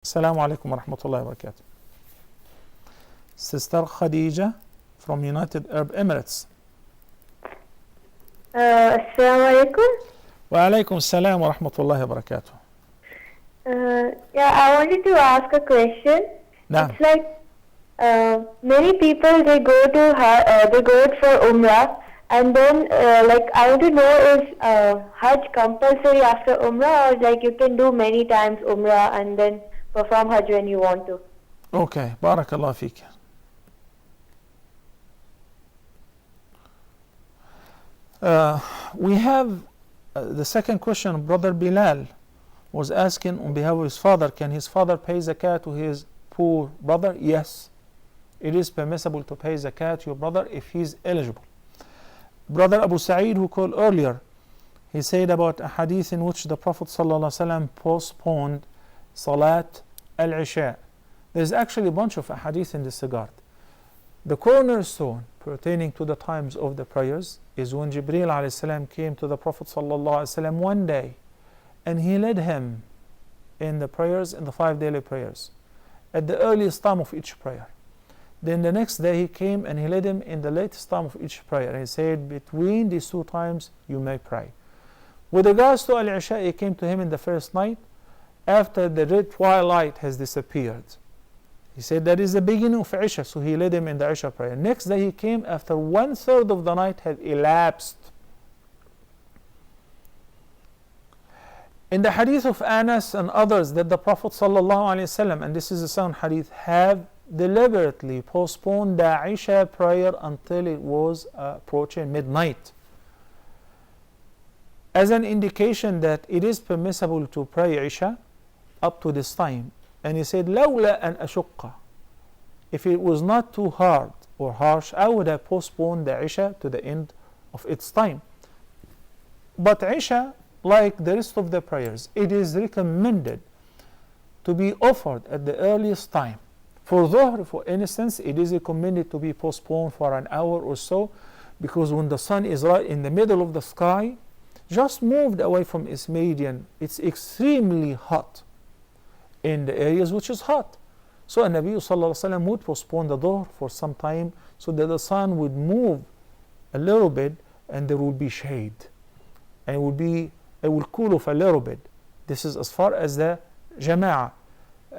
Assalamu alaikum wa rahmatullahi wa barakatuh. Sister Khadija from United Arab Emirates. Assalamu alaikum. Wa alaikum assalam wa rahmatullahi wa barakatuh. I wanted to ask a question. Naam. It's like many people they go for Umrah, and then I want to know is Hajj compulsory after Umrah, or like you can do many times Umrah and then perform Hajj when you want to? Okay, barakallah feek. We have the second question. Brother Bilal was asking on behalf of his father, can his father pay zakat to his poor brother? Yes, it is permissible to pay zakat to your brother if he is eligible. Brother Abu Sa'id, who called earlier, he said about a hadith in which the Prophet ﷺ postponed Salat al-Isha. There's actually a bunch of hadith in this regard. The cornerstone pertaining to the times of the prayers is when Jibreel alayhi salam came to the Prophet ﷺ one day and he led him in the prayers, in the 5 daily prayers, at the earliest time of each prayer. Then the next day he came and he led him in the latest time of each prayer. He said, between these two times you may pray. With regards to Al-Isha, he came to him in the first night after the red twilight has disappeared. He said that is the beginning of Isha, so he led him in the Isha prayer. Next day he came after 1/3 of the night had elapsed. In the hadith of Anas and others that the Prophet ﷺ, and this is a sound hadith, have deliberately postponed the Isha prayer until it was approaching midnight, as an indication that it is permissible to pray Isha up to this time. And he said, لولا أن أشق, if it was not too hard or harsh, I would have postponed the Isha to the end of its time. But Isha, like the rest of the prayers, it is recommended to be offered at the earliest time. For Dhuhr, for instance, it is recommended to be postponed for an hour or so, because when the sun is right in the middle of the sky, just moved away from its meridian, it's extremely hot in the areas which is hot. So Nabi sallallahu alaihi wasallam would postpone the Dhuhr for some time so that the sun would move a little bit and there would be shade, and it will cool off a little bit. This is as far as the Jama'ah.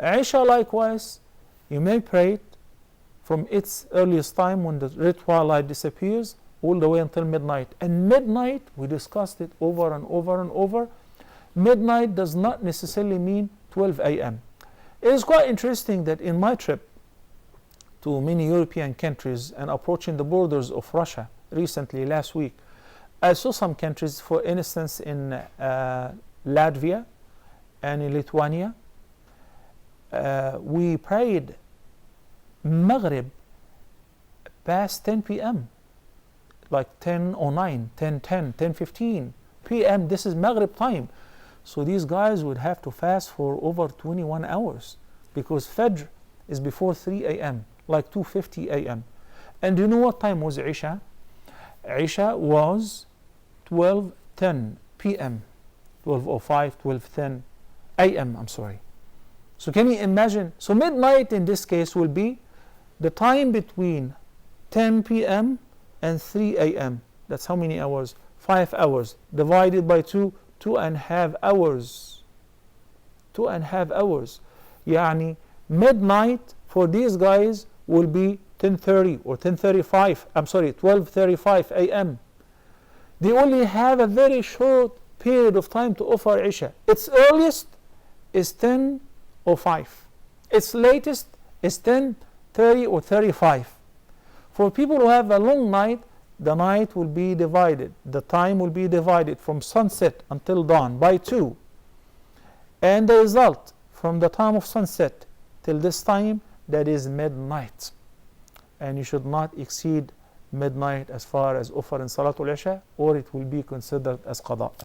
Isha likewise, you may pray it from its earliest time when the red twilight disappears all the way until midnight. And midnight, we discussed it over and over and over, midnight does not necessarily mean 12 a.m. It is quite interesting that in my trip to many European countries and approaching the borders of Russia recently, last week, I saw some countries, for instance in Latvia and in Lithuania, we prayed Maghrib past 10 p.m. like 10:09, 10:10, 10:15 p.m. This is Maghrib time. So these guys would have to fast for over 21 hours because Fajr is before 3 a.m., like 2:50 a.m. And do you know what time was Isha? Isha was 12:10 p.m., 12:05, 12:10 a.m., I'm sorry. So can you imagine? So midnight in this case will be the time between 10 p.m. and 3 a.m. That's how many hours? 5 hours divided by 2.5 hours. 2.5 hours. Yani midnight for these guys will be 10:30 or 10:35. I'm sorry, 12:35 a.m. They only have a very short period of time to offer Isha. Its earliest is 10:05. Its latest is 10:30 or 35. For people who have a long night, the night will be divided, the time will be divided from sunset until dawn by 2. And the result from the time of sunset till this time, that is midnight. And you should not exceed midnight as far as offering Salatul Isha, or it will be considered as qada.